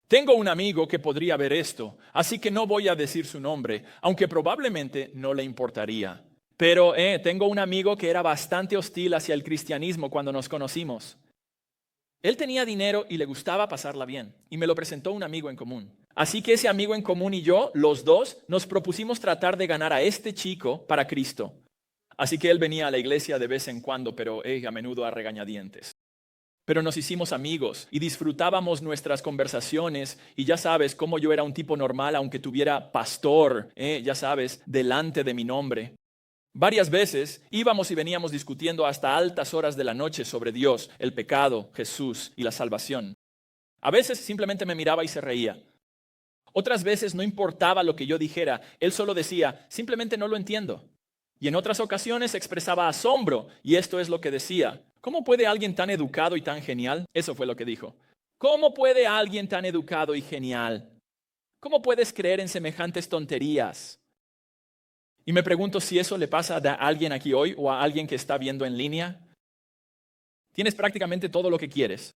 Tengo un amigo que podría ver esto, así que no voy a decir su nombre, aunque probablemente no le importaría. Pero tengo un amigo que era bastante hostil hacia el cristianismo cuando nos conocimos. Él tenía dinero y le gustaba pasarla bien, y me lo presentó un amigo en común. Así que ese amigo en común y yo, los dos, nos propusimos tratar de ganar a este chico para Cristo. Así que él venía a la iglesia de vez en cuando, pero a menudo a regañadientes. Pero nos hicimos amigos y disfrutábamos nuestras conversaciones y ya sabes cómo yo era un tipo normal aunque tuviera pastor, ya sabes, delante de mi nombre. Varias veces íbamos y veníamos discutiendo hasta altas horas de la noche sobre Dios, el pecado, Jesús y la salvación. A veces simplemente me miraba y se reía. Otras veces no importaba lo que yo dijera, él solo decía, simplemente no lo entiendo. Y en otras ocasiones expresaba asombro, y esto es lo que decía. ¿Cómo puede alguien tan educado y tan genial? Eso fue lo que dijo. ¿Cómo puede alguien tan educado y genial? ¿Cómo puedes creer en semejantes tonterías? Y me pregunto si eso le pasa a alguien aquí hoy o a alguien que está viendo en línea. Tienes prácticamente todo lo que quieres.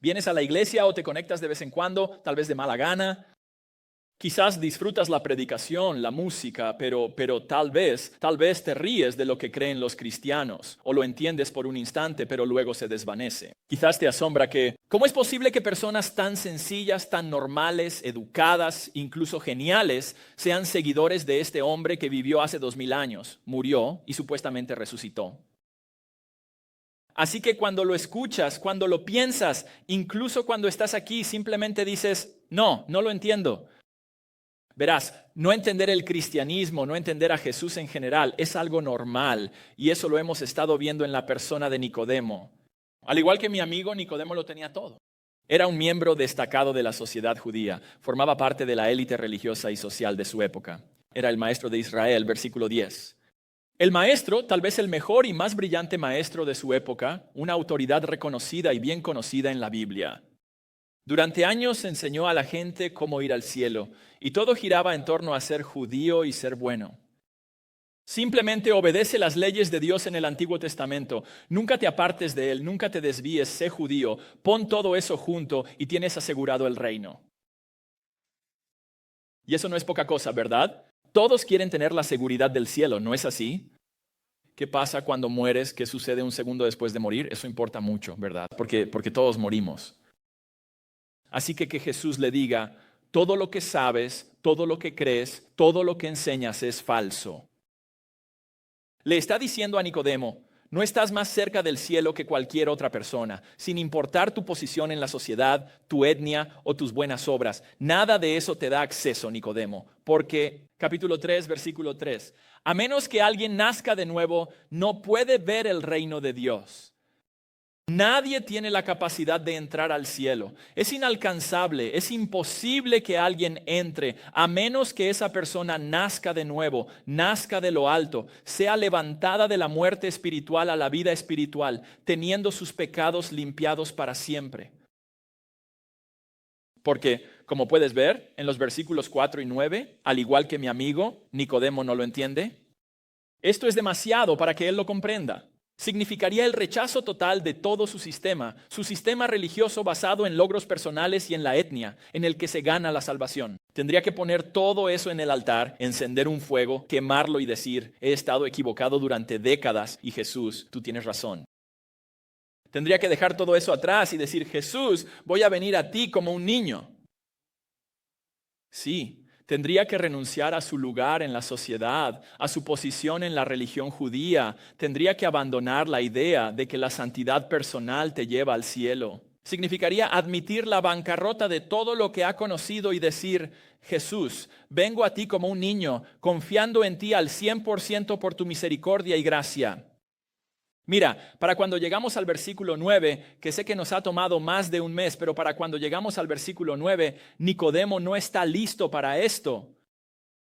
Vienes a la iglesia o te conectas de vez en cuando, tal vez de mala gana. Quizás disfrutas la predicación, la música, pero tal vez te ríes de lo que creen los cristianos o lo entiendes por un instante, pero luego se desvanece. Quizás te asombra que, ¿cómo es posible que personas tan sencillas, tan normales, educadas, incluso geniales, sean seguidores de este hombre que vivió hace 2000 años, murió y supuestamente resucitó? Así que cuando lo escuchas, cuando lo piensas, incluso cuando estás aquí, simplemente dices, no lo entiendo. Verás, no entender el cristianismo, no entender a Jesús en general, es algo normal y eso lo hemos estado viendo en la persona de Nicodemo. Al igual que mi amigo, Nicodemo lo tenía todo. Era un miembro destacado de la sociedad judía, formaba parte de la élite religiosa y social de su época. Era el maestro de Israel, versículo 10. El maestro, tal vez el mejor y más brillante maestro de su época, una autoridad reconocida y bien conocida en la Biblia. Durante años enseñó a la gente cómo ir al cielo y todo giraba en torno a ser judío y ser bueno. Simplemente obedece las leyes de Dios en el Antiguo Testamento. Nunca te apartes de él, nunca te desvíes, sé judío. Pon todo eso junto y tienes asegurado el reino. Y eso no es poca cosa, ¿verdad? Todos quieren tener la seguridad del cielo, ¿no es así? ¿Qué pasa cuando mueres? ¿Qué sucede un segundo después de morir? Eso importa mucho, ¿verdad? Porque todos morimos. Así que Jesús le diga, todo lo que sabes, todo lo que crees, todo lo que enseñas es falso. Le está diciendo a Nicodemo, no estás más cerca del cielo que cualquier otra persona, sin importar tu posición en la sociedad, tu etnia o tus buenas obras. Nada de eso te da acceso, Nicodemo, porque, capítulo 3, versículo 3, a menos que alguien nazca de nuevo, no puede ver el reino de Dios. Nadie tiene la capacidad de entrar al cielo. Es inalcanzable, es imposible que alguien entre a menos que esa persona nazca de nuevo, nazca de lo alto, sea levantada de la muerte espiritual a la vida espiritual, teniendo sus pecados limpiados para siempre. Porque, como puedes ver en los versículos 4 y 9, al igual que mi amigo, Nicodemo no lo entiende. Esto es demasiado para que él lo comprenda. Significaría el rechazo total de todo su sistema religioso basado en logros personales y en la etnia, en el que se gana la salvación. Tendría que poner todo eso en el altar, encender un fuego, quemarlo y decir, he estado equivocado durante décadas y Jesús, tú tienes razón. Tendría que dejar todo eso atrás y decir, Jesús, voy a venir a ti como un niño. Sí. Tendría que renunciar a su lugar en la sociedad, a su posición en la religión judía. Tendría que abandonar la idea de que la santidad personal te lleva al cielo. Significaría admitir la bancarrota de todo lo que ha conocido y decir, Jesús, vengo a ti como un niño, confiando en ti al 100% por tu misericordia y gracia. Mira, para cuando llegamos al versículo 9, que sé que nos ha tomado más de un mes, pero para cuando llegamos al versículo 9, Nicodemo no está listo para esto.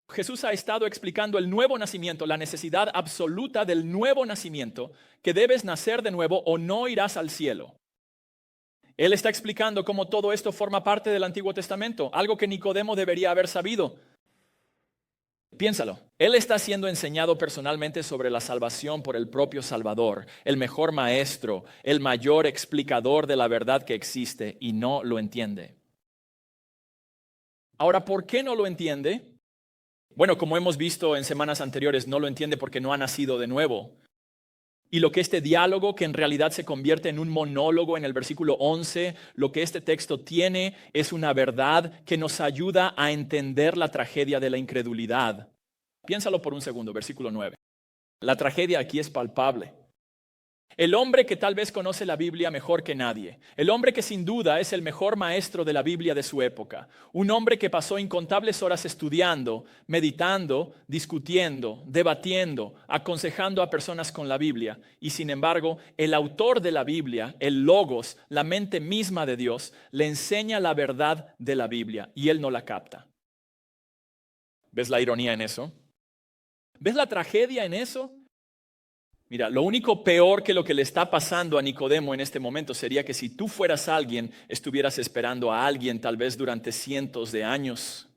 Jesús ha estado explicando el nuevo nacimiento, la necesidad absoluta del nuevo nacimiento, que debes nacer de nuevo o no irás al cielo. Él está explicando cómo todo esto forma parte del Antiguo Testamento, algo que Nicodemo debería haber sabido. Piénsalo, él está siendo enseñado personalmente sobre la salvación por el propio Salvador, el mejor maestro, el mayor explicador de la verdad que existe y no lo entiende. Ahora, ¿por qué no lo entiende? Bueno, como hemos visto en semanas anteriores, no lo entiende porque no ha nacido de nuevo. Y lo que este diálogo, que en realidad se convierte en un monólogo en el versículo 11, lo que este texto tiene es una verdad que nos ayuda a entender la tragedia de la incredulidad. Piénsalo por un segundo, versículo 9. La tragedia aquí es palpable. El hombre que tal vez conoce la Biblia mejor que nadie, el hombre que sin duda es el mejor maestro de la Biblia de su época, un hombre que pasó incontables horas estudiando, meditando, discutiendo, debatiendo, aconsejando a personas con la Biblia, y sin embargo, el autor de la Biblia, el Logos, la mente misma de Dios, le enseña la verdad de la Biblia y él no la capta. ¿Ves la ironía en eso? ¿Ves la tragedia en eso? Mira, lo único peor que lo que le está pasando a Nicodemo en este momento sería que si tú fueras alguien, estuvieras esperando a alguien tal vez durante cientos de años.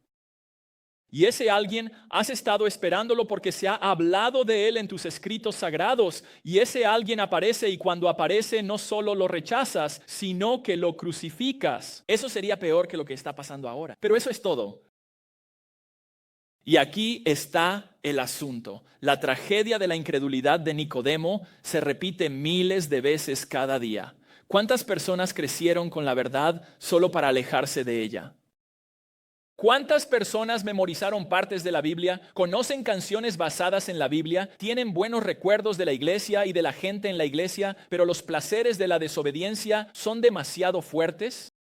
Y ese alguien has estado esperándolo porque se ha hablado de él en tus escritos sagrados. Y ese alguien aparece y cuando aparece no solo lo rechazas, sino que lo crucificas. Eso sería peor que lo que está pasando ahora. Pero eso es todo. Y aquí está el asunto. La tragedia de la incredulidad de Nicodemo se repite miles de veces cada día. ¿Cuántas personas crecieron con la verdad solo para alejarse de ella? ¿Cuántas personas memorizaron partes de la Biblia, conocen canciones basadas en la Biblia, tienen buenos recuerdos de la iglesia y de la gente en la iglesia, pero los placeres de la desobediencia son demasiado fuertes?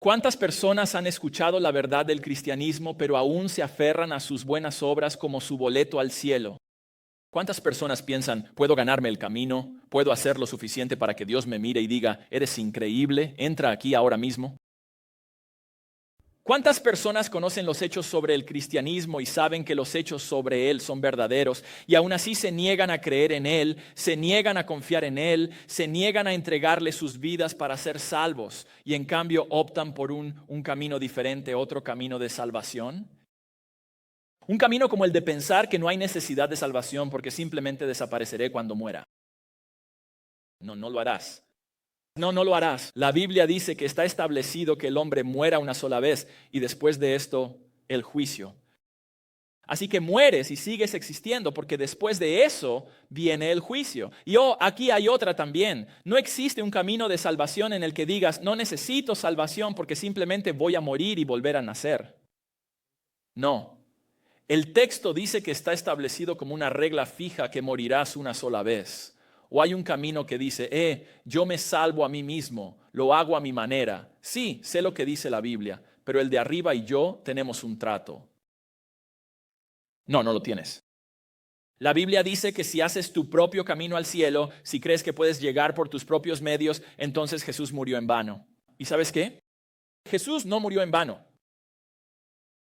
¿Cuántas personas han escuchado la verdad del cristianismo, pero aún se aferran a sus buenas obras como su boleto al cielo? ¿Cuántas personas piensan, puedo ganarme el camino, puedo hacer lo suficiente para que Dios me mire y diga, eres increíble, entra aquí ahora mismo? ¿Cuántas personas conocen los hechos sobre el cristianismo y saben que los hechos sobre él son verdaderos y aún así se niegan a creer en él, se niegan a confiar en él, se niegan a entregarle sus vidas para ser salvos y en cambio optan por un camino diferente, otro camino de salvación? Un camino como el de pensar que no hay necesidad de salvación porque simplemente desapareceré cuando muera. No, no lo harás. No, no lo harás. La Biblia dice que está establecido que el hombre muera una sola vez y después de esto el juicio. Así que mueres y sigues existiendo porque después de eso viene el juicio. Y aquí hay otra también. No existe un camino de salvación en el que digas, no necesito salvación porque simplemente voy a morir y volver a nacer. No. El texto dice que está establecido como una regla fija que morirás una sola vez. O hay un camino que dice, yo me salvo a mí mismo, lo hago a mi manera. Sí, sé lo que dice la Biblia, pero el de arriba y yo tenemos un trato. No, no lo tienes. La Biblia dice que si haces tu propio camino al cielo, si crees que puedes llegar por tus propios medios, entonces Jesús murió en vano. ¿Y sabes qué? Jesús no murió en vano.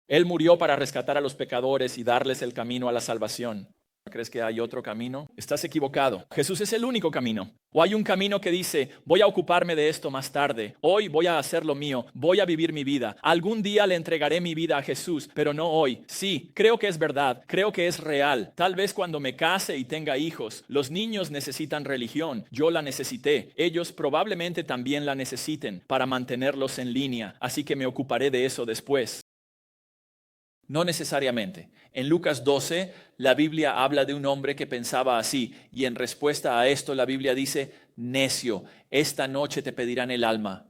Él murió para rescatar a los pecadores y darles el camino a la salvación. ¿Crees que hay otro camino? Estás equivocado. Jesús es el único camino. O hay un camino que dice, voy a ocuparme de esto más tarde. Hoy voy a hacer lo mío. Voy a vivir mi vida. Algún día le entregaré mi vida a Jesús, pero no hoy. Sí, creo que es verdad. Creo que es real. Tal vez cuando me case y tenga hijos, los niños necesitan religión. Yo la necesité. Ellos probablemente también la necesiten para mantenerlos en línea. Así que me ocuparé de eso después. No necesariamente. En Lucas 12, la Biblia habla de un hombre que pensaba así, y en respuesta a esto la Biblia dice, necio, esta noche te pedirán el alma.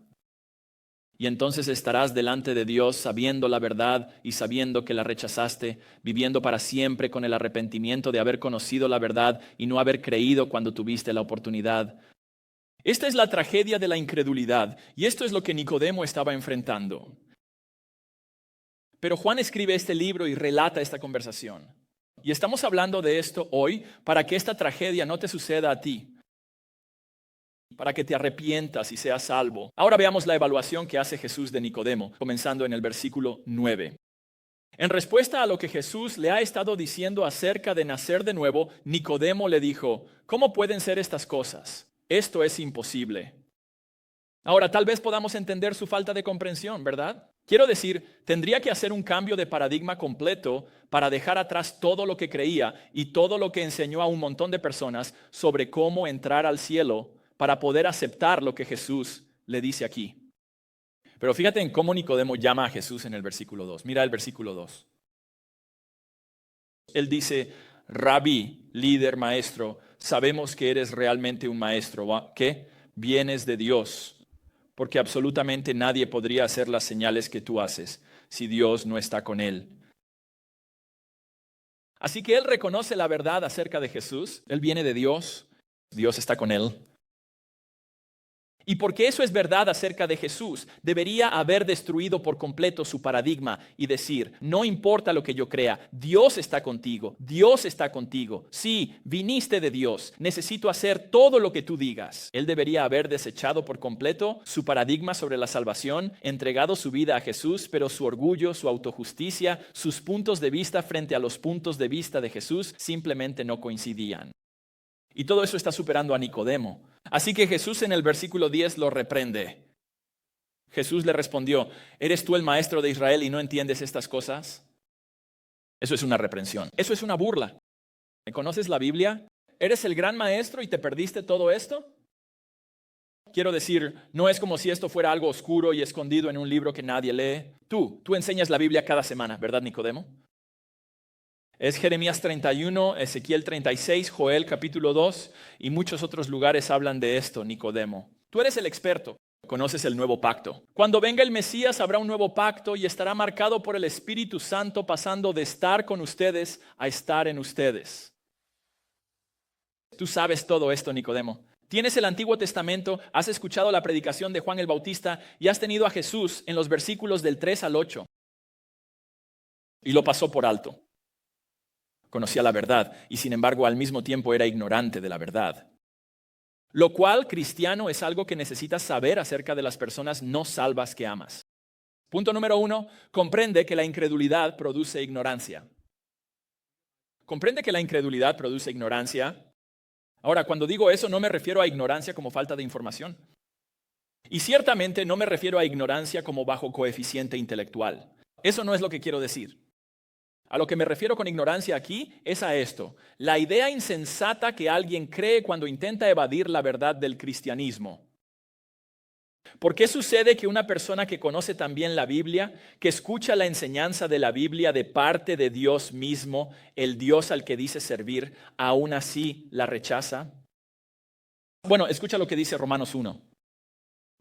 Y entonces estarás delante de Dios sabiendo la verdad y sabiendo que la rechazaste, viviendo para siempre con el arrepentimiento de haber conocido la verdad y no haber creído cuando tuviste la oportunidad. Esta es la tragedia de la incredulidad, y esto es lo que Nicodemo estaba enfrentando. Pero Juan escribe este libro y relata esta conversación. Y estamos hablando de esto hoy para que esta tragedia no te suceda a ti, para que te arrepientas y seas salvo. Ahora veamos la evaluación que hace Jesús de Nicodemo, comenzando en el versículo 9. En respuesta a lo que Jesús le ha estado diciendo acerca de nacer de nuevo, Nicodemo le dijo, ¿cómo pueden ser estas cosas? Esto es imposible. Ahora, tal vez podamos entender su falta de comprensión, ¿verdad? Quiero decir, tendría que hacer un cambio de paradigma completo para dejar atrás todo lo que creía y todo lo que enseñó a un montón de personas sobre cómo entrar al cielo para poder aceptar lo que Jesús le dice aquí. Pero fíjate en cómo Nicodemo llama a Jesús en el versículo 2. Mira el versículo 2. Él dice, Rabí, líder, maestro, sabemos que eres realmente un maestro, que vienes de Dios, porque absolutamente nadie podría hacer las señales que tú haces si Dios no está con él. Así que él reconoce la verdad acerca de Jesús. Él viene de Dios, Dios está con él. Y porque eso es verdad acerca de Jesús, debería haber destruido por completo su paradigma y decir, no importa lo que yo crea, Dios está contigo, Dios está contigo. Sí, viniste de Dios, necesito hacer todo lo que tú digas. Él debería haber desechado por completo su paradigma sobre la salvación, entregado su vida a Jesús, pero su orgullo, su autojusticia, sus puntos de vista frente a los puntos de vista de Jesús simplemente no coincidían. Y todo eso está superando a Nicodemo. Así que Jesús en el versículo 10 lo reprende. Jesús le respondió, ¿eres tú el maestro de Israel y no entiendes estas cosas? Eso es una reprensión. Eso es una burla. ¿Conoces la Biblia? ¿Eres el gran maestro y te perdiste todo esto? Quiero decir, no es como si esto fuera algo oscuro y escondido en un libro que nadie lee. Tú enseñas la Biblia cada semana, ¿verdad, Nicodemo? Es Jeremías 31, Ezequiel 36, Joel capítulo 2 y muchos otros lugares hablan de esto, Nicodemo. Tú eres el experto, conoces el nuevo pacto. Cuando venga el Mesías habrá un nuevo pacto y estará marcado por el Espíritu Santo pasando de estar con ustedes a estar en ustedes. Tú sabes todo esto, Nicodemo. Tienes el Antiguo Testamento, has escuchado la predicación de Juan el Bautista y has tenido a Jesús en los versículos del 3 al 8. Y lo pasó por alto. Conocía la verdad y sin embargo al mismo tiempo era ignorante de la verdad. Lo cual, cristiano, es algo que necesitas saber acerca de las personas no salvas que amas. Punto número 1, comprende que la incredulidad produce ignorancia. ¿Comprende que la incredulidad produce ignorancia? Ahora, cuando digo eso no me refiero a ignorancia como falta de información. Y ciertamente no me refiero a ignorancia como bajo coeficiente intelectual. Eso no es lo que quiero decir. A lo que me refiero con ignorancia aquí es a esto, la idea insensata que alguien cree cuando intenta evadir la verdad del cristianismo. ¿Por qué sucede que una persona que conoce también la Biblia, que escucha la enseñanza de la Biblia de parte de Dios mismo, el Dios al que dice servir, aún así la rechaza? Bueno, escucha lo que dice Romanos 1.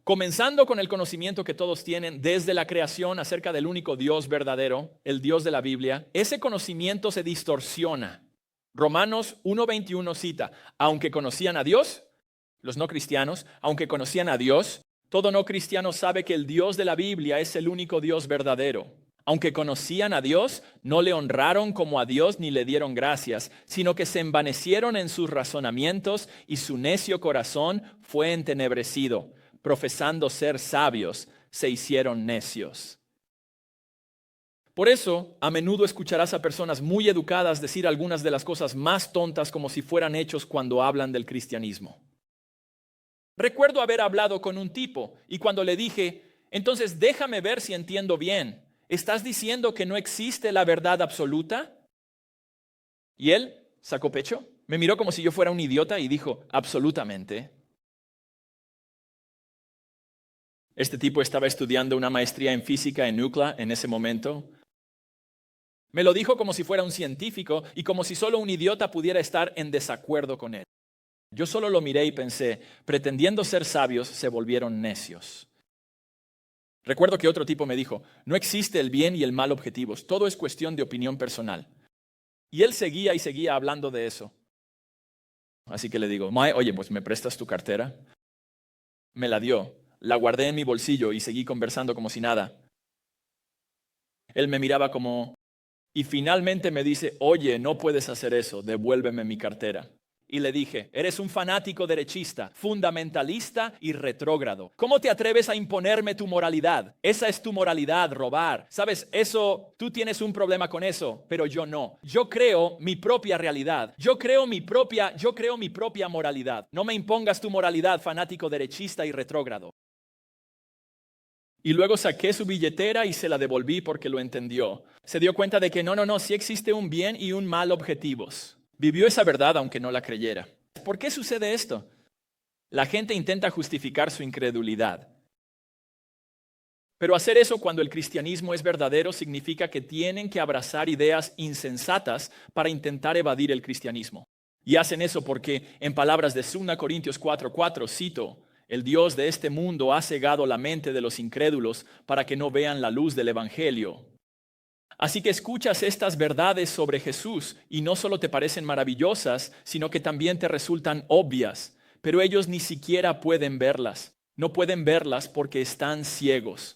Comenzando con el conocimiento que todos tienen desde la creación acerca del único Dios verdadero, el Dios de la Biblia, ese conocimiento se distorsiona. Romanos 1:21 cita, aunque conocían a Dios, los no cristianos, aunque conocían a Dios, todo no cristiano sabe que el Dios de la Biblia es el único Dios verdadero. Aunque conocían a Dios, no le honraron como a Dios ni le dieron gracias, sino que se envanecieron en sus razonamientos y su necio corazón fue entenebrecido. Profesando ser sabios, se hicieron necios. Por eso, a menudo escucharás a personas muy educadas decir algunas de las cosas más tontas como si fueran hechos cuando hablan del cristianismo. Recuerdo haber hablado con un tipo y cuando le dije, entonces déjame ver si entiendo bien, ¿estás diciendo que no existe la verdad absoluta? Y él sacó pecho, me miró como si yo fuera un idiota y dijo, absolutamente. Este tipo estaba estudiando una maestría en física en UCLA en ese momento. Me lo dijo como si fuera un científico y como si solo un idiota pudiera estar en desacuerdo con él. Yo solo lo miré y pensé, pretendiendo ser sabios, se volvieron necios. Recuerdo que otro tipo me dijo, no existe el bien y el mal objetivos, todo es cuestión de opinión personal. Y él seguía y seguía hablando de eso. Así que le digo, oye, pues ¿me prestas tu cartera? Me la dio. La guardé en mi bolsillo y seguí conversando como si nada. Él me miraba como... Y finalmente me dice, oye, no puedes hacer eso, devuélveme mi cartera. Y le dije, eres un fanático derechista, fundamentalista y retrógrado. ¿Cómo te atreves a imponerme tu moralidad? Esa es tu moralidad, robar. ¿Sabes? Eso, tú tienes un problema con eso, pero yo no. Yo creo mi propia realidad. Yo creo mi propia moralidad. No me impongas tu moralidad, fanático derechista y retrógrado. Y luego saqué su billetera y se la devolví porque lo entendió. Se dio cuenta de que no, sí existe un bien y un mal objetivos. Vivió esa verdad aunque no la creyera. ¿Por qué sucede esto? La gente intenta justificar su incredulidad. Pero hacer eso cuando el cristianismo es verdadero significa que tienen que abrazar ideas insensatas para intentar evadir el cristianismo. Y hacen eso porque, en palabras de 2 Corintios 4:4, cito, el Dios de este mundo ha cegado la mente de los incrédulos para que no vean la luz del Evangelio. Así que escuchas estas verdades sobre Jesús y no solo te parecen maravillosas, sino que también te resultan obvias, pero ellos ni siquiera pueden verlas. No pueden verlas porque están ciegos.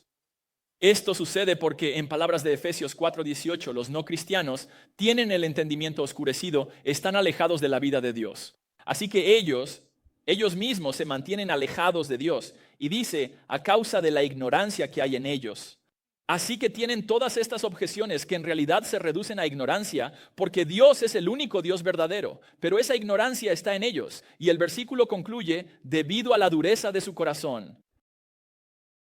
Esto sucede porque, en palabras de Efesios 4:18, los no cristianos tienen el entendimiento oscurecido, están alejados de la vida de Dios. Así que ellos mismos se mantienen alejados de Dios. Y dice, a causa de la ignorancia que hay en ellos. Así que tienen todas estas objeciones que en realidad se reducen a ignorancia, porque Dios es el único Dios verdadero, pero esa ignorancia está en ellos. Y el versículo concluye, debido a la dureza de su corazón.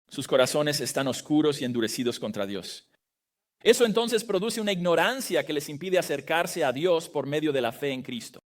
Sus corazones están oscuros y endurecidos contra Dios. Eso entonces produce una ignorancia que les impide acercarse a Dios por medio de la fe en Cristo.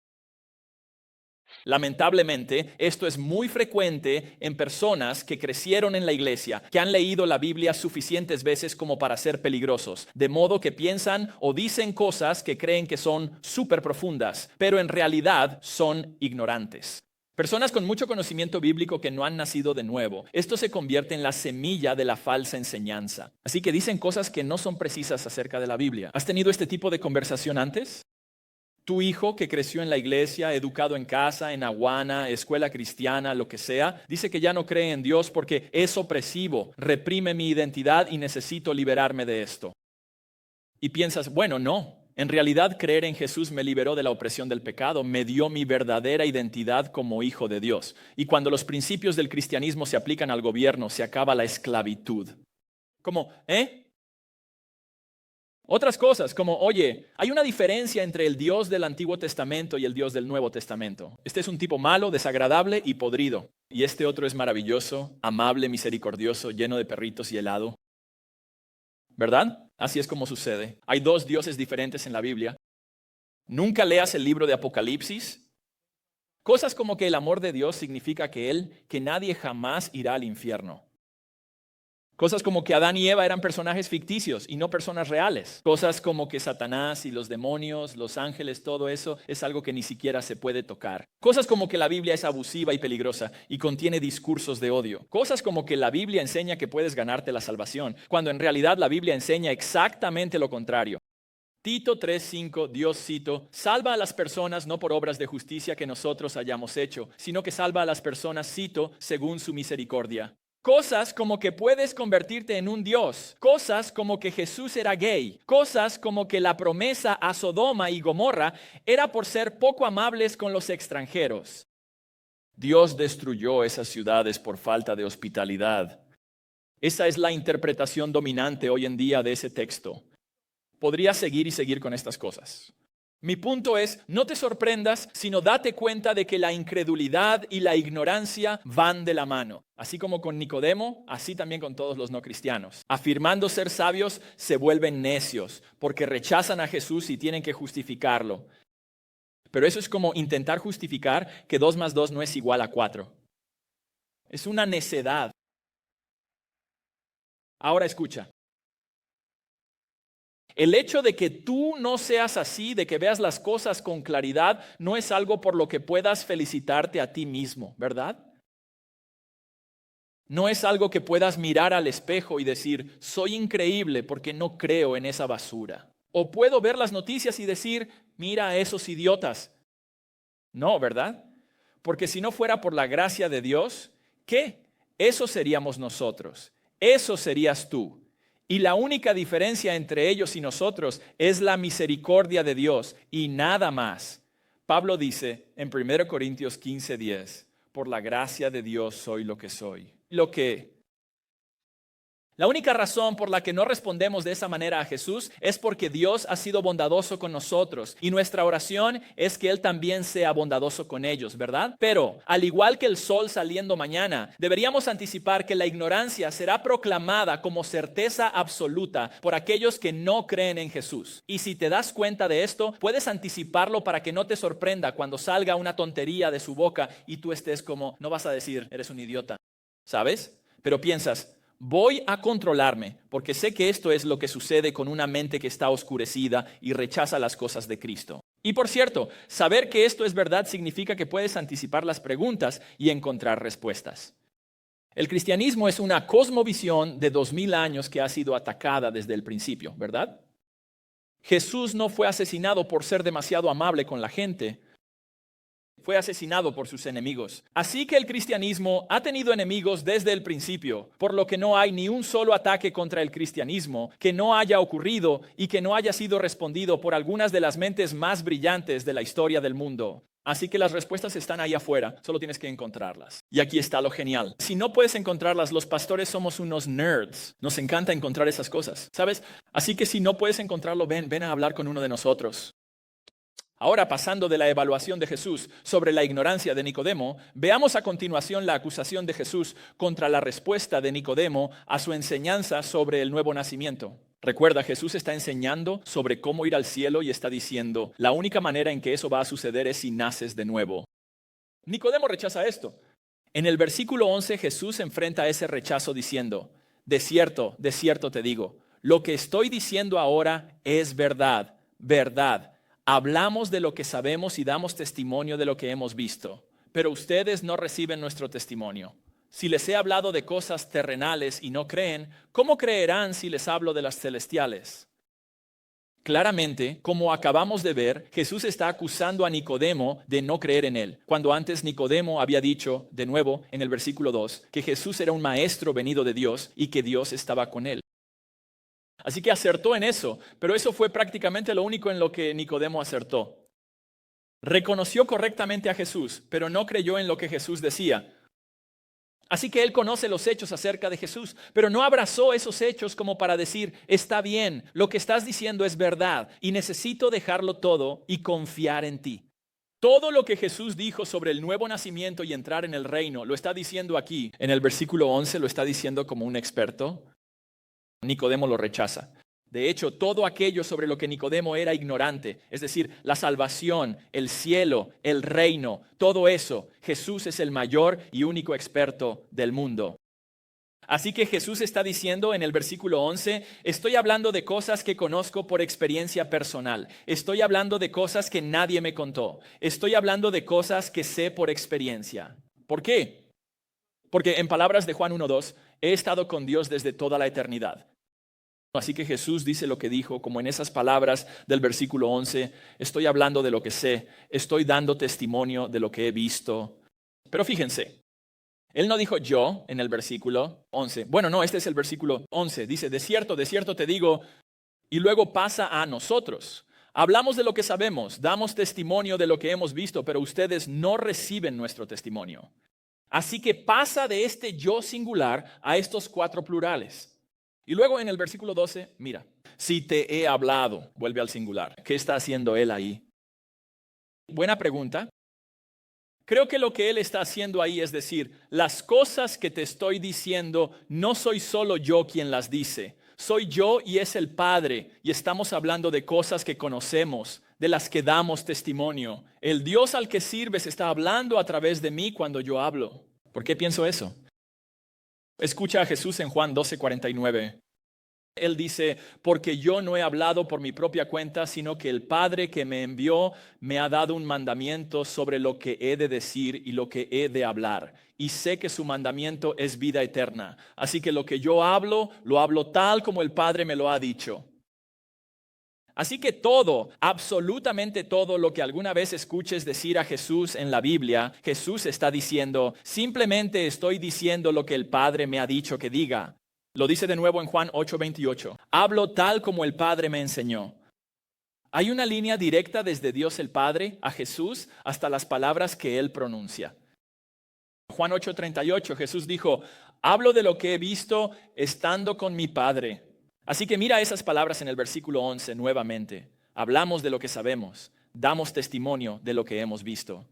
Lamentablemente, esto es muy frecuente en personas que crecieron en la iglesia, que han leído la Biblia suficientes veces como para ser peligrosos, de modo que piensan o dicen cosas que creen que son súper profundas, pero en realidad son ignorantes. Personas con mucho conocimiento bíblico que no han nacido de nuevo. Esto se convierte en la semilla de la falsa enseñanza. Así que dicen cosas que no son precisas acerca de la Biblia. ¿Has tenido este tipo de conversación antes? Tu hijo que creció en la iglesia, educado en casa, en Awana, escuela cristiana, lo que sea, dice que ya no cree en Dios porque es opresivo, reprime mi identidad y necesito liberarme de esto. Y piensas, bueno, no. En realidad, creer en Jesús me liberó de la opresión del pecado, me dio mi verdadera identidad como hijo de Dios. Y cuando los principios del cristianismo se aplican al gobierno, se acaba la esclavitud. Como, Otras cosas, como, oye, hay una diferencia entre el Dios del Antiguo Testamento y el Dios del Nuevo Testamento. Este es un tipo malo, desagradable y podrido. Y este otro es maravilloso, amable, misericordioso, lleno de perritos y helado. ¿Verdad? Así es como sucede. Hay dos dioses diferentes en la Biblia. Nunca leas el libro de Apocalipsis. Cosas como que el amor de Dios significa que nadie jamás irá al infierno. Cosas como que Adán y Eva eran personajes ficticios y no personas reales. Cosas como que Satanás y los demonios, los ángeles, todo eso es algo que ni siquiera se puede tocar. Cosas como que la Biblia es abusiva y peligrosa y contiene discursos de odio. Cosas como que la Biblia enseña que puedes ganarte la salvación, cuando en realidad la Biblia enseña exactamente lo contrario. Tito 3:5, Dios cito, salva a las personas no por obras de justicia que nosotros hayamos hecho, sino que salva a las personas, cito, según su misericordia. Cosas como que puedes convertirte en un Dios. Cosas como que Jesús era gay. Cosas como que la promesa a Sodoma y Gomorra era por ser poco amables con los extranjeros. Dios destruyó esas ciudades por falta de hospitalidad. Esa es la interpretación dominante hoy en día de ese texto. Podría seguir y seguir con estas cosas. Mi punto es, no te sorprendas, sino date cuenta de que la incredulidad y la ignorancia van de la mano. Así como con Nicodemo, así también con todos los no cristianos. Afirmando ser sabios, se vuelven necios, porque rechazan a Jesús y tienen que justificarlo. Pero eso es como intentar justificar que 2 más 2 no es igual a 4. Es una necedad. Ahora escucha. El hecho de que tú no seas así, de que veas las cosas con claridad, no es algo por lo que puedas felicitarte a ti mismo, ¿verdad? No es algo que puedas mirar al espejo y decir, soy increíble porque no creo en esa basura. O puedo ver las noticias y decir, mira a esos idiotas. No, ¿verdad? Porque si no fuera por la gracia de Dios, ¿qué? Eso seríamos nosotros. Eso serías tú. Y la única diferencia entre ellos y nosotros es la misericordia de Dios y nada más. Pablo dice en 1 Corintios 15:10, por la gracia de Dios soy lo que soy. La única razón por la que no respondemos de esa manera a Jesús es porque Dios ha sido bondadoso con nosotros y nuestra oración es que Él también sea bondadoso con ellos, ¿verdad? Pero, al igual que el sol saliendo mañana, deberíamos anticipar que la ignorancia será proclamada como certeza absoluta por aquellos que no creen en Jesús. Y si te das cuenta de esto, puedes anticiparlo para que no te sorprenda cuando salga una tontería de su boca y tú estés como, no vas a decir, eres un idiota, ¿sabes? Pero piensas, Voy a controlarme, porque sé que esto es lo que sucede con una mente que está oscurecida y rechaza las cosas de Cristo. Y por cierto, saber que esto es verdad significa que puedes anticipar las preguntas y encontrar respuestas. El cristianismo es una cosmovisión de 2000 años que ha sido atacada desde el principio, ¿verdad? Jesús no fue asesinado por ser demasiado amable con la gente. Fue asesinado por sus enemigos. Así que el cristianismo ha tenido enemigos desde el principio, por lo que no hay ni un solo ataque contra el cristianismo que no haya ocurrido y que no haya sido respondido por algunas de las mentes más brillantes de la historia del mundo. Así que las respuestas están ahí afuera, solo tienes que encontrarlas. Y aquí está lo genial. Si no puedes encontrarlas, los pastores somos unos nerds. Nos encanta encontrar esas cosas, ¿sabes? Así que si no puedes encontrarlo, ven a hablar con uno de nosotros. Ahora, pasando de la evaluación de Jesús sobre la ignorancia de Nicodemo, veamos a continuación la acusación de Jesús contra la respuesta de Nicodemo a su enseñanza sobre el nuevo nacimiento. Recuerda, Jesús está enseñando sobre cómo ir al cielo y está diciendo, la única manera en que eso va a suceder es si naces de nuevo. Nicodemo rechaza esto. En el versículo 11, Jesús enfrenta ese rechazo diciendo, de cierto te digo, lo que estoy diciendo ahora es verdad, verdad. Hablamos de lo que sabemos y damos testimonio de lo que hemos visto, pero ustedes no reciben nuestro testimonio. Si les he hablado de cosas terrenales y no creen, ¿cómo creerán si les hablo de las celestiales? Claramente, como acabamos de ver, Jesús está acusando a Nicodemo de no creer en él, cuando antes Nicodemo había dicho, de nuevo, en el versículo 2, que Jesús era un maestro venido de Dios y que Dios estaba con él. Así que acertó en eso, pero eso fue prácticamente lo único en lo que Nicodemo acertó. Reconoció correctamente a Jesús, pero no creyó en lo que Jesús decía. Así que él conoce los hechos acerca de Jesús, pero no abrazó esos hechos como para decir, está bien, lo que estás diciendo es verdad y necesito dejarlo todo y confiar en ti. Todo lo que Jesús dijo sobre el nuevo nacimiento y entrar en el reino, lo está diciendo aquí. En el versículo 11 lo está diciendo como un experto. Nicodemo lo rechaza. De hecho, todo aquello sobre lo que Nicodemo era ignorante, es decir, la salvación, el cielo, el reino, todo eso, Jesús es el mayor y único experto del mundo. Así que Jesús está diciendo en el versículo 11, estoy hablando de cosas que conozco por experiencia personal. Estoy hablando de cosas que nadie me contó. Estoy hablando de cosas que sé por experiencia. ¿Por qué? Porque en palabras de Juan 1:2, he estado con Dios desde toda la eternidad. Así que Jesús dice lo que dijo, como en esas palabras del versículo 11, estoy hablando de lo que sé, estoy dando testimonio de lo que he visto. Pero fíjense, él no dijo yo en el versículo 11. Bueno, no, este es el versículo 11. Dice, de cierto te digo, y luego pasa a nosotros. Hablamos de lo que sabemos, damos testimonio de lo que hemos visto, pero ustedes no reciben nuestro testimonio. Así que pasa de este yo singular a estos 4 plurales. Y luego en el versículo 12, mira, si te he hablado, vuelve al singular. ¿Qué está haciendo él ahí? Buena pregunta. Creo que lo que él está haciendo ahí es decir, las cosas que te estoy diciendo, no soy solo yo quien las dice. Soy yo y es el Padre, y estamos hablando de cosas que conocemos, de las que damos testimonio. El Dios al que sirves está hablando a través de mí cuando yo hablo. ¿Por qué pienso eso? Escucha a Jesús en Juan 12:49. Él dice, porque yo no he hablado por mi propia cuenta, sino que el Padre que me envió me ha dado un mandamiento sobre lo que he de decir y lo que he de hablar. Y sé que su mandamiento es vida eterna. Así que lo que yo hablo, lo hablo tal como el Padre me lo ha dicho. Así que todo, absolutamente todo lo que alguna vez escuches decir a Jesús en la Biblia, Jesús está diciendo, simplemente estoy diciendo lo que el Padre me ha dicho que diga. Lo dice de nuevo en Juan 8:28. Hablo tal como el Padre me enseñó. Hay una línea directa desde Dios el Padre a Jesús hasta las palabras que Él pronuncia. Juan 8:38, Jesús dijo, hablo de lo que he visto estando con mi Padre. Así que mira esas palabras en el versículo 11 nuevamente. Hablamos de lo que sabemos, damos testimonio de lo que hemos visto.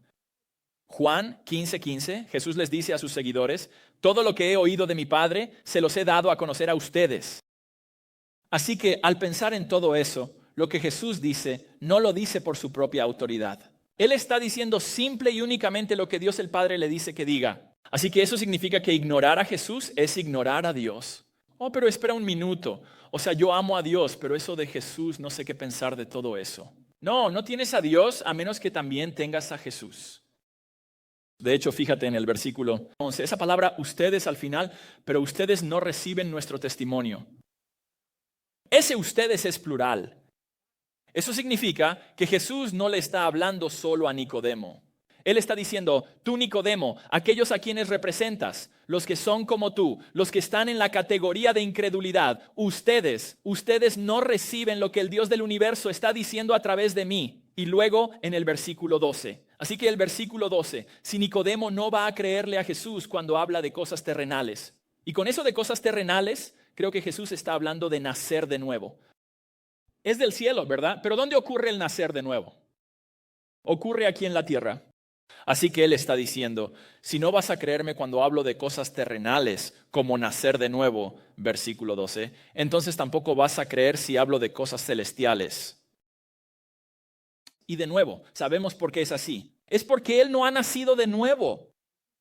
Juan 15:15, Jesús les dice a sus seguidores, todo lo que he oído de mi Padre se los he dado a conocer a ustedes. Así que al pensar en todo eso, lo que Jesús dice, no lo dice por su propia autoridad. Él está diciendo simple y únicamente lo que Dios el Padre le dice que diga. Así que eso significa que ignorar a Jesús es ignorar a Dios. Oh, pero espera un minuto. O sea, yo amo a Dios, pero eso de Jesús, no sé qué pensar de todo eso. No, no tienes a Dios a menos que también tengas a Jesús. De hecho, fíjate en el versículo 11, esa palabra ustedes al final, pero ustedes no reciben nuestro testimonio. Ese ustedes es plural. Eso significa que Jesús no le está hablando solo a Nicodemo. Él está diciendo, tú Nicodemo, aquellos a quienes representas, los que son como tú, los que están en la categoría de incredulidad, ustedes no reciben lo que el Dios del universo está diciendo a través de mí. Y luego en el versículo 12. Así que el versículo 12, si Nicodemo no va a creerle a Jesús cuando habla de cosas terrenales. Y con eso de cosas terrenales, creo que Jesús está hablando de nacer de nuevo. Es del cielo, ¿verdad? Pero ¿dónde ocurre el nacer de nuevo? Ocurre aquí en la tierra. Así que Él está diciendo, si no vas a creerme cuando hablo de cosas terrenales, como nacer de nuevo, versículo 12, entonces tampoco vas a creer si hablo de cosas celestiales. Y de nuevo, sabemos por qué es así. Es porque Él no ha nacido de nuevo.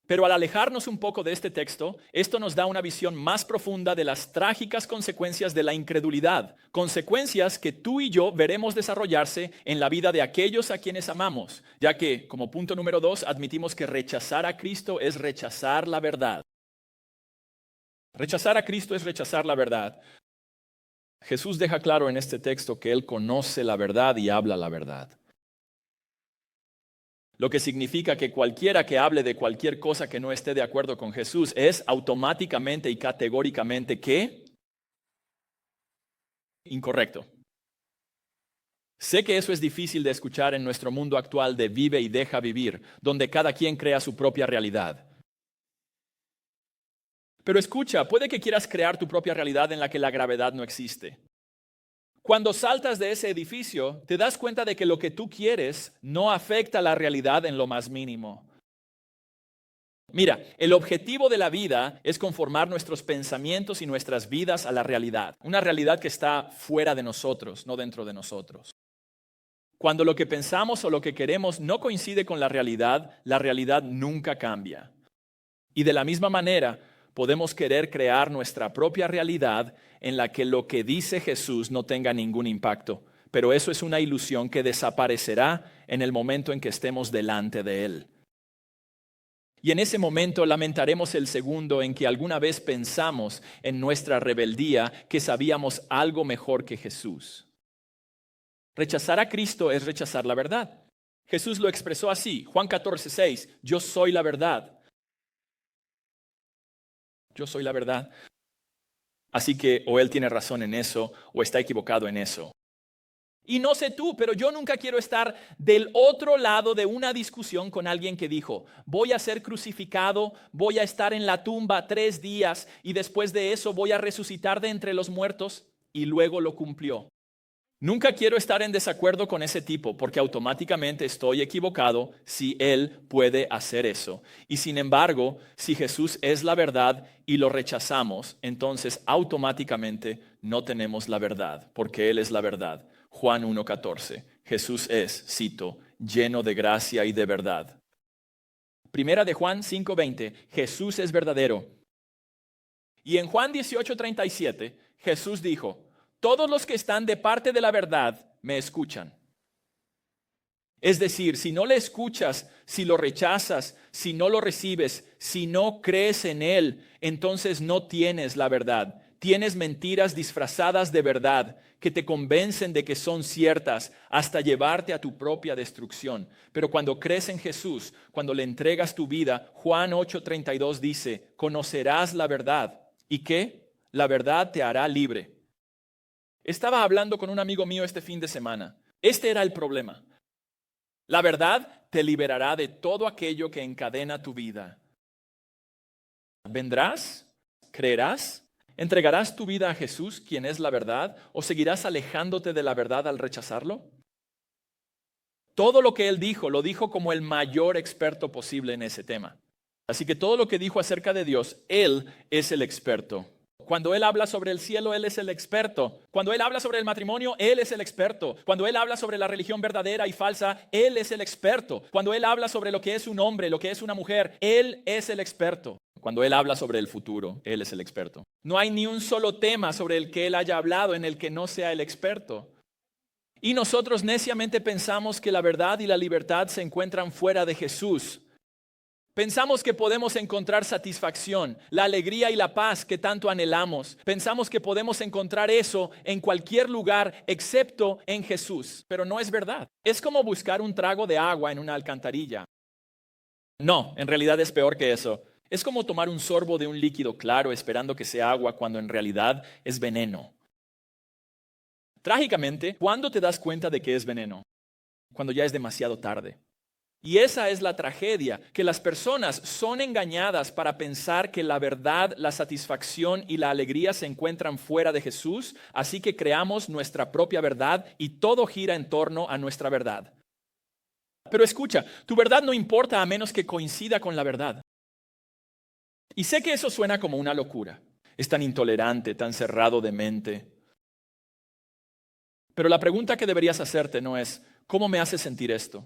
Pero al alejarnos un poco de este texto, esto nos da una visión más profunda de las trágicas consecuencias de la incredulidad, consecuencias que tú y yo veremos desarrollarse en la vida de aquellos a quienes amamos, ya que, como punto número 2, admitimos que rechazar a Cristo es rechazar la verdad. Rechazar a Cristo es rechazar la verdad. Jesús deja claro en este texto que Él conoce la verdad y habla la verdad. Lo que significa que cualquiera que hable de cualquier cosa que no esté de acuerdo con Jesús es automáticamente y categóricamente ¿qué? Incorrecto. Sé que eso es difícil de escuchar en nuestro mundo actual de vive y deja vivir, donde cada quien crea su propia realidad. Pero escucha, puede que quieras crear tu propia realidad en la que la gravedad no existe. Cuando saltas de ese edificio, te das cuenta de que lo que tú quieres no afecta la realidad en lo más mínimo. Mira, el objetivo de la vida es conformar nuestros pensamientos y nuestras vidas a la realidad. Una realidad que está fuera de nosotros, no dentro de nosotros. Cuando lo que pensamos o lo que queremos no coincide con la realidad nunca cambia. Y de la misma manera, podemos querer crear nuestra propia realidad en la que lo que dice Jesús no tenga ningún impacto. Pero eso es una ilusión que desaparecerá en el momento en que estemos delante de Él. Y en ese momento lamentaremos el segundo en que alguna vez pensamos en nuestra rebeldía que sabíamos algo mejor que Jesús. Rechazar a Cristo es rechazar la verdad. Jesús lo expresó así, Juan 14:6, yo soy la verdad. Yo soy la verdad. Así que o Él tiene razón en eso o está equivocado en eso. Y no sé tú, pero yo nunca quiero estar del otro lado de una discusión con alguien que dijo, voy a ser crucificado, voy a estar en la tumba 3 días y después de eso voy a resucitar de entre los muertos, y luego lo cumplió. Nunca quiero estar en desacuerdo con ese tipo porque automáticamente estoy equivocado si él puede hacer eso. Y sin embargo, si Jesús es la verdad y lo rechazamos, entonces automáticamente no tenemos la verdad porque Él es la verdad. Juan 1:14. Jesús es, cito, lleno de gracia y de verdad. Primera de Juan 5:20. Jesús es verdadero. Y en Juan 18:37, Jesús dijo, todos los que están de parte de la verdad me escuchan. Es decir, si no le escuchas, si lo rechazas, si no lo recibes, si no crees en Él, entonces no tienes la verdad. Tienes mentiras disfrazadas de verdad que te convencen de que son ciertas hasta llevarte a tu propia destrucción. Pero cuando crees en Jesús, cuando le entregas tu vida, Juan 8:32 dice, conocerás la verdad. ¿Y qué? La verdad te hará libre. Estaba hablando con un amigo mío este fin de semana. Este era el problema. La verdad te liberará de todo aquello que encadena tu vida. ¿Vendrás? ¿Creerás? ¿Entregarás tu vida a Jesús, quien es la verdad? ¿O seguirás alejándote de la verdad al rechazarlo? Todo lo que él dijo, lo dijo como el mayor experto posible en ese tema. Así que todo lo que dijo acerca de Dios, él es el experto. Cuando Él habla sobre el cielo, Él es el experto. Cuando Él habla sobre el matrimonio, Él es el experto. Cuando Él habla sobre la religión verdadera y falsa, Él es el experto. Cuando Él habla sobre lo que es un hombre, lo que es una mujer, Él es el experto. Cuando Él habla sobre el futuro, Él es el experto. No hay ni un solo tema sobre el que Él haya hablado en el que no sea el experto. Y nosotros neciamente pensamos que la verdad y la libertad se encuentran fuera de Jesús. Pensamos que podemos encontrar satisfacción, la alegría y la paz que tanto anhelamos. Pensamos que podemos encontrar eso en cualquier lugar excepto en Jesús. Pero no es verdad. Es como buscar un trago de agua en una alcantarilla. No, en realidad es peor que eso. Es como tomar un sorbo de un líquido claro esperando que sea agua cuando en realidad es veneno. Trágicamente, ¿cuándo te das cuenta de que es veneno? Cuando ya es demasiado tarde. Y esa es la tragedia, que las personas son engañadas para pensar que la verdad, la satisfacción y la alegría se encuentran fuera de Jesús, así que creamos nuestra propia verdad y todo gira en torno a nuestra verdad. Pero escucha, tu verdad no importa a menos que coincida con la verdad. Y sé que eso suena como una locura. Es tan intolerante, tan cerrado de mente. Pero la pregunta que deberías hacerte no es, ¿cómo me hace sentir esto?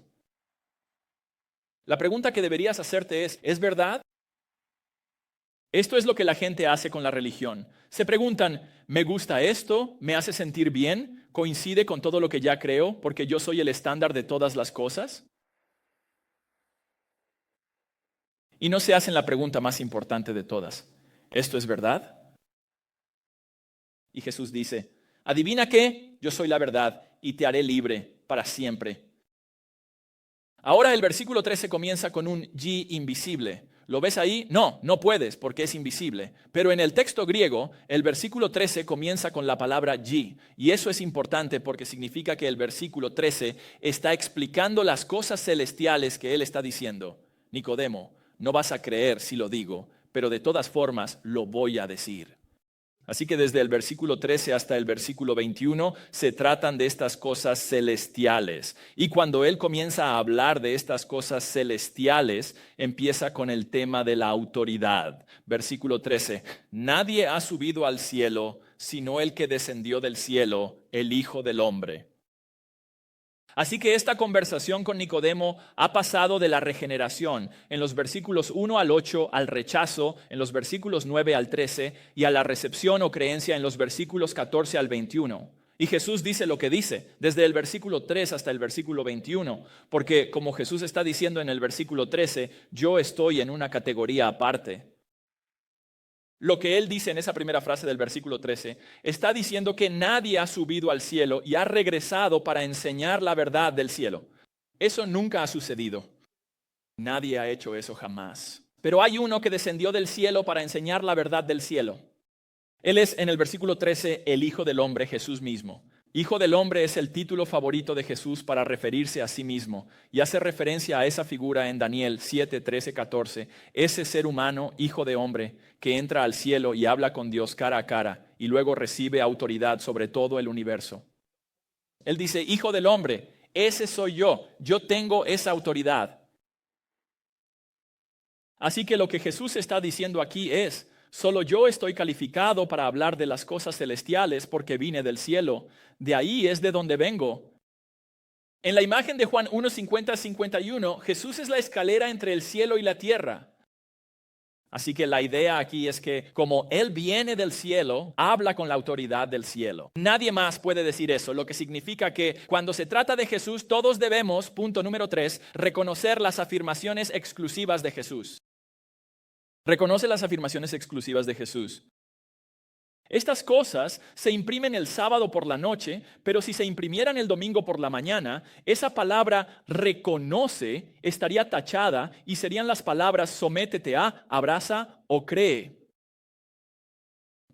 La pregunta que deberías hacerte ¿es verdad? Esto es lo que la gente hace con la religión. Se preguntan, ¿me gusta esto? ¿Me hace sentir bien? ¿Coincide con todo lo que ya creo porque yo soy el estándar de todas las cosas? Y no se hacen la pregunta más importante de todas. ¿Esto es verdad? Y Jesús dice, ¿adivina qué? Yo soy la verdad y te haré libre para siempre. Ahora el versículo 13 comienza con un G invisible. ¿Lo ves ahí? No, no puedes porque es invisible. Pero en el texto griego, el versículo 13 comienza con la palabra G. Y eso es importante porque significa que el versículo 13 está explicando las cosas celestiales que él está diciendo. Nicodemo, no vas a creer si lo digo, pero de todas formas lo voy a decir. Así que desde el versículo 13 hasta el versículo 21 se tratan de estas cosas celestiales. Y cuando él comienza a hablar de estas cosas celestiales, empieza con el tema de la autoridad. Versículo 13, nadie ha subido al cielo sino el que descendió del cielo, el Hijo del Hombre. Así que esta conversación con Nicodemo ha pasado de la regeneración en los versículos 1 al 8 al rechazo en los versículos 9 al 13 y a la recepción o creencia en los versículos 14 al 21. Y Jesús dice lo que dice desde el versículo 3 hasta el versículo 21, porque como Jesús está diciendo en el versículo 13, yo estoy en una categoría aparte. Lo que él dice en esa primera frase del versículo 13, está diciendo que nadie ha subido al cielo y ha regresado para enseñar la verdad del cielo. Eso nunca ha sucedido. Nadie ha hecho eso jamás. Pero hay uno que descendió del cielo para enseñar la verdad del cielo. Él es en el versículo 13 el Hijo del Hombre, Jesús mismo. Hijo del Hombre es el título favorito de Jesús para referirse a sí mismo y hace referencia a esa figura en Daniel 7, 13, 14. Ese ser humano, hijo de hombre, que entra al cielo y habla con Dios cara a cara y luego recibe autoridad sobre todo el universo. Él dice, Hijo del Hombre, ese soy yo tengo esa autoridad. Así que lo que Jesús está diciendo aquí es, solo yo estoy calificado para hablar de las cosas celestiales porque vine del cielo. De ahí es de donde vengo. En la imagen de Juan 1:50-51, Jesús es la escalera entre el cielo y la tierra. Así que la idea aquí es que como Él viene del cielo, habla con la autoridad del cielo. Nadie más puede decir eso, lo que significa que cuando se trata de Jesús, todos debemos, punto número 3, reconocer las afirmaciones exclusivas de Jesús. Reconoce las afirmaciones exclusivas de Jesús. Estas cosas se imprimen el sábado por la noche, pero si se imprimieran el domingo por la mañana, esa palabra reconoce estaría tachada y serían las palabras sométete a, abraza o cree.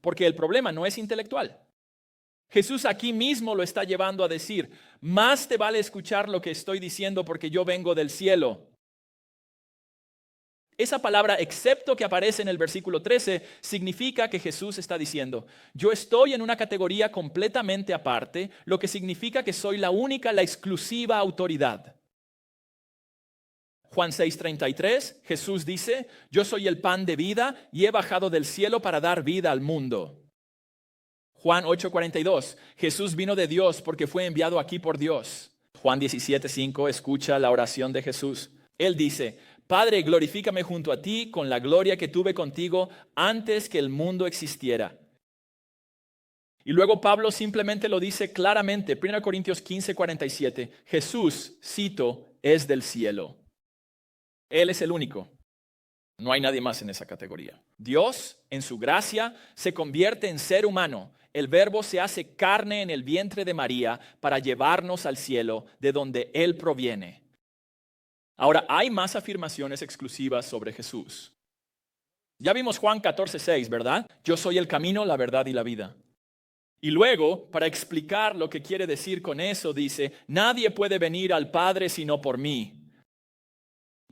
Porque el problema no es intelectual. Jesús aquí mismo lo está llevando a decir, más te vale escuchar lo que estoy diciendo porque yo vengo del cielo. Esa palabra, excepto que aparece en el versículo 13, significa que Jesús está diciendo, yo estoy en una categoría completamente aparte, lo que significa que soy la única, la exclusiva autoridad. Juan 6:33, Jesús dice, yo soy el pan de vida y he bajado del cielo para dar vida al mundo. Juan 8:42, Jesús vino de Dios porque fue enviado aquí por Dios. Juan 17:5, escucha la oración de Jesús. Él dice, Padre, glorifícame junto a ti con la gloria que tuve contigo antes que el mundo existiera. Y luego Pablo simplemente lo dice claramente, 1 Corintios 15:47, Jesús, cito, es del cielo. Él es el único. No hay nadie más en esa categoría. Dios, en su gracia, se convierte en ser humano. El Verbo se hace carne en el vientre de María para llevarnos al cielo, de donde Él proviene. Ahora, hay más afirmaciones exclusivas sobre Jesús. Ya vimos Juan 14:6, ¿verdad? Yo soy el camino, la verdad y la vida. Y luego, para explicar lo que quiere decir con eso, dice, nadie puede venir al Padre sino por mí.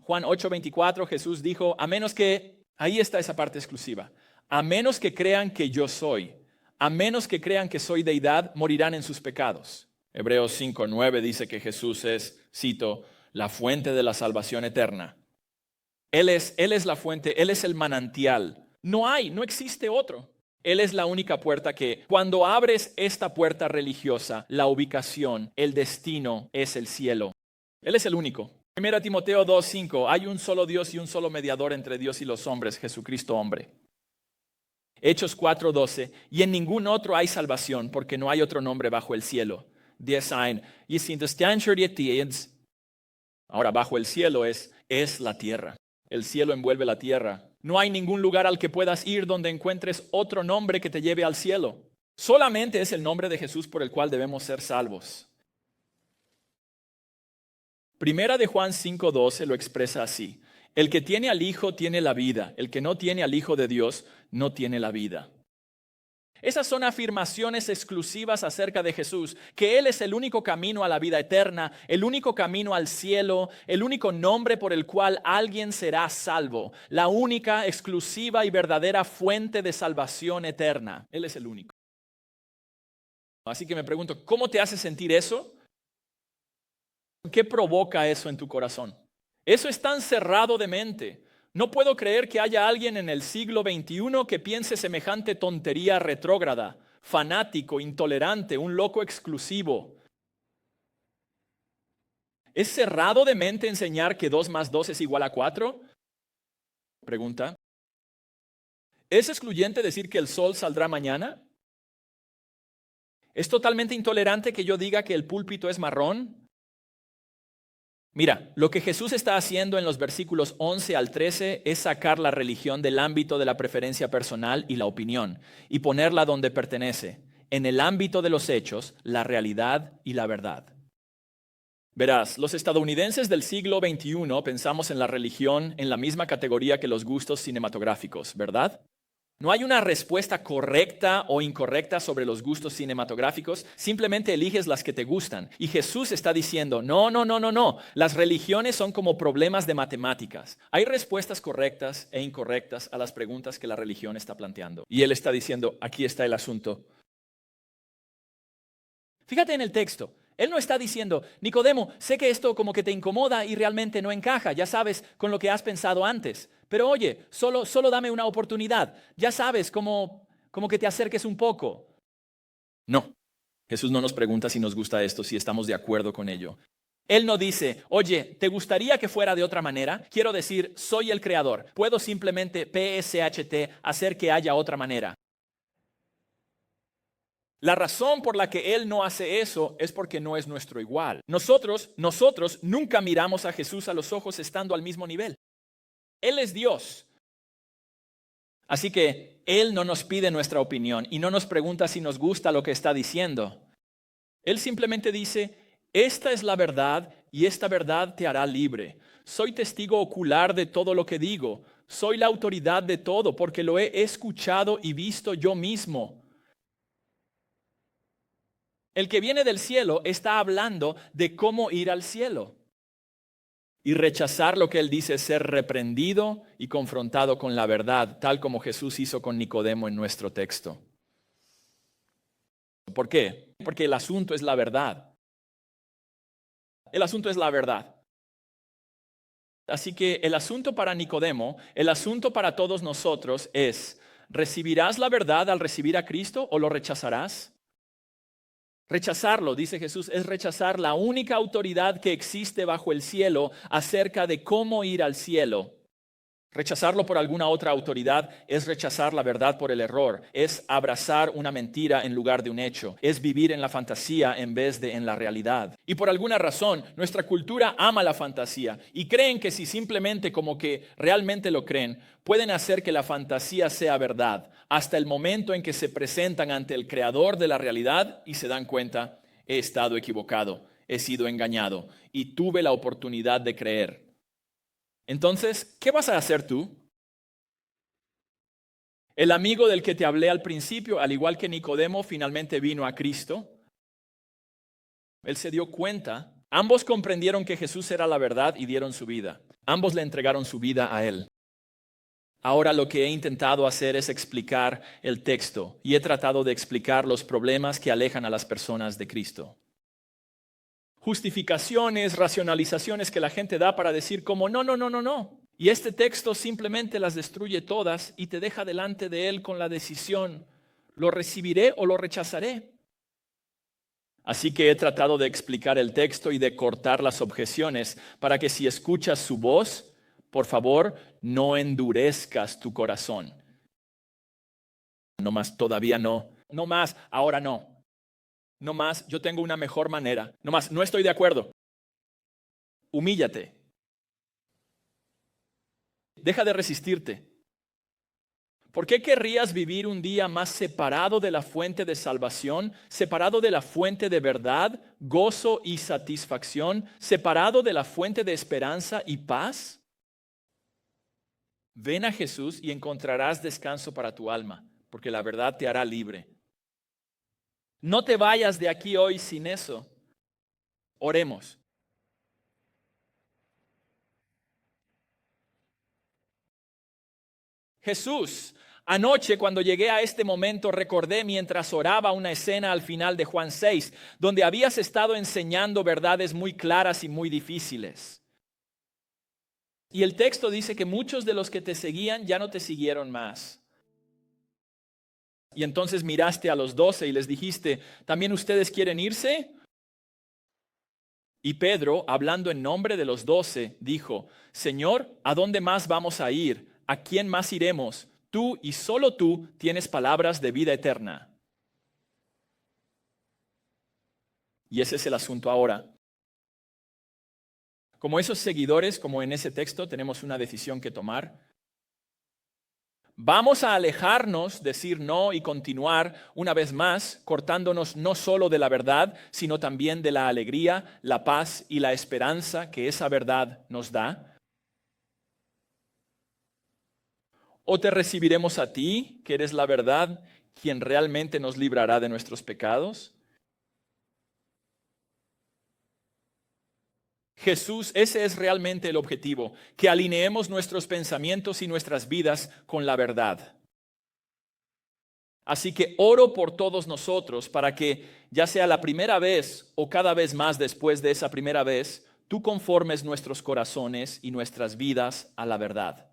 Juan 8:24, Jesús dijo, a menos que, ahí está esa parte exclusiva, a menos que crean que yo soy, a menos que crean que soy deidad, morirán en sus pecados. Hebreos 5:9 dice que Jesús es, cito, la fuente de la salvación eterna. Él es la fuente, Él es el manantial. No existe otro. Él es la única puerta que, cuando abres esta puerta religiosa, la ubicación, el destino es el cielo. Él es el único. 1 Timoteo 2:5, hay un solo Dios y un solo mediador entre Dios y los hombres, Jesucristo hombre. Hechos 4:12, y en ningún otro hay salvación, porque no hay otro nombre bajo el cielo. Ahora, bajo el cielo es la tierra. El cielo envuelve la tierra. No hay ningún lugar al que puedas ir donde encuentres otro nombre que te lleve al cielo. Solamente es el nombre de Jesús por el cual debemos ser salvos. Primera de Juan 5:12 lo expresa así. El que tiene al Hijo tiene la vida. El que no tiene al Hijo de Dios no tiene la vida. Esas son afirmaciones exclusivas acerca de Jesús, que Él es el único camino a la vida eterna, el único camino al cielo, el único nombre por el cual alguien será salvo, la única, exclusiva y verdadera fuente de salvación eterna. Él es el único. Así que me pregunto, ¿cómo te hace sentir eso? ¿Qué provoca eso en tu corazón? Eso es tan cerrado de mente. No puedo creer que haya alguien en el siglo XXI que piense semejante tontería retrógrada, fanático, intolerante, un loco exclusivo. ¿Es cerrado de mente enseñar que 2 más 2 es igual a 4? Pregunta. ¿Es excluyente decir que el sol saldrá mañana? ¿Es totalmente intolerante que yo diga que el púlpito es marrón? Mira, lo que Jesús está haciendo en los versículos 11 al 13 es sacar la religión del ámbito de la preferencia personal y la opinión y ponerla donde pertenece, en el ámbito de los hechos, la realidad y la verdad. Verás, los estadounidenses del siglo XXI pensamos en la religión en la misma categoría que los gustos cinematográficos, ¿verdad? No hay una respuesta correcta o incorrecta sobre los gustos cinematográficos, simplemente eliges las que te gustan. Y Jesús está diciendo, no, las religiones son como problemas de matemáticas. Hay respuestas correctas e incorrectas a las preguntas que la religión está planteando. Y Él está diciendo, aquí está el asunto. Fíjate en el texto. Él no está diciendo, Nicodemo, sé que esto como que te incomoda y realmente no encaja, ya sabes, con lo que has pensado antes. Pero oye, solo dame una oportunidad. Ya sabes, como que te acerques un poco. No, Jesús no nos pregunta si nos gusta esto, si estamos de acuerdo con ello. Él no dice, oye, ¿te gustaría que fuera de otra manera? Quiero decir, soy el creador. Puedo simplemente PSHT hacer que haya otra manera. La razón por la que Él no hace eso es porque no es nuestro igual. Nosotros nunca miramos a Jesús a los ojos estando al mismo nivel. Él es Dios. Así que Él no nos pide nuestra opinión y no nos pregunta si nos gusta lo que está diciendo. Él simplemente dice, esta es la verdad y esta verdad te hará libre. Soy testigo ocular de todo lo que digo. Soy la autoridad de todo porque lo he escuchado y visto yo mismo. El que viene del cielo está hablando de cómo ir al cielo. Y rechazar lo que él dice es ser reprendido y confrontado con la verdad, tal como Jesús hizo con Nicodemo en nuestro texto. ¿Por qué? Porque el asunto es la verdad. El asunto es la verdad. Así que el asunto para Nicodemo, el asunto para todos nosotros es, ¿recibirás la verdad al recibir a Cristo o lo rechazarás? Rechazarlo, dice Jesús, es rechazar la única autoridad que existe bajo el cielo acerca de cómo ir al cielo. Rechazarlo por alguna otra autoridad es rechazar la verdad por el error, es abrazar una mentira en lugar de un hecho, es vivir en la fantasía en vez de en la realidad. Y por alguna razón, nuestra cultura ama la fantasía y creen que si simplemente como que realmente lo creen, pueden hacer que la fantasía sea verdad, hasta el momento en que se presentan ante el creador de la realidad y se dan cuenta, he estado equivocado, he sido engañado y tuve la oportunidad de creer. Entonces, ¿qué vas a hacer tú? El amigo del que te hablé al principio, al igual que Nicodemo, finalmente vino a Cristo. Él se dio cuenta. Ambos comprendieron que Jesús era la verdad y dieron su vida. Ambos le entregaron su vida a Él. Ahora lo que he intentado hacer es explicar el texto y he tratado de explicar los problemas que alejan a las personas de Cristo. Justificaciones, racionalizaciones que la gente da para decir como no. Y este texto simplemente las destruye todas y te deja delante de él con la decisión, ¿lo recibiré o lo rechazaré? Así que he tratado de explicar el texto y de cortar las objeciones para que si escuchas su voz, por favor, no endurezcas tu corazón. No más, todavía no. No más, ahora no. No más, yo tengo una mejor manera. No más, no estoy de acuerdo. Humíllate. Deja de resistirte. ¿Por qué querrías vivir un día más separado de la fuente de salvación, separado de la fuente de verdad, gozo y satisfacción, separado de la fuente de esperanza y paz? Ven a Jesús y encontrarás descanso para tu alma, porque la verdad te hará libre. No te vayas de aquí hoy sin eso. Oremos. Jesús, anoche cuando llegué a este momento recordé mientras oraba una escena al final de Juan 6, donde habías estado enseñando verdades muy claras y muy difíciles. Y el texto dice que muchos de los que te seguían ya no te siguieron más. Y entonces miraste a los 12 y les dijiste, ¿también ustedes quieren irse? Y Pedro, hablando en nombre de los 12, dijo, Señor, ¿a dónde más vamos a ir? ¿A quién más iremos? Tú y solo tú tienes palabras de vida eterna. Y ese es el asunto ahora. Como esos seguidores, como en ese texto, tenemos una decisión que tomar. Vamos a alejarnos, decir no y continuar una vez más, cortándonos no solo de la verdad, sino también de la alegría, la paz y la esperanza que esa verdad nos da. ¿O te recibiremos a ti, que eres la verdad, quien realmente nos librará de nuestros pecados? Jesús, ese es realmente el objetivo, que alineemos nuestros pensamientos y nuestras vidas con la verdad. Así que oro por todos nosotros para que, ya sea la primera vez o cada vez más después de esa primera vez, tú conformes nuestros corazones y nuestras vidas a la verdad.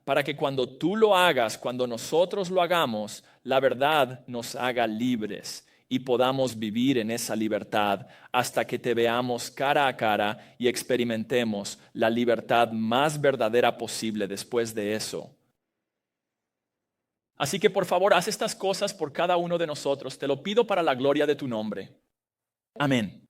Para que cuando tú lo hagas, cuando nosotros lo hagamos, la verdad nos haga libres y podamos vivir en esa libertad hasta que te veamos cara a cara y experimentemos la libertad más verdadera posible después de eso. Así que por favor, haz estas cosas por cada uno de nosotros. Te lo pido para la gloria de tu nombre. Amén.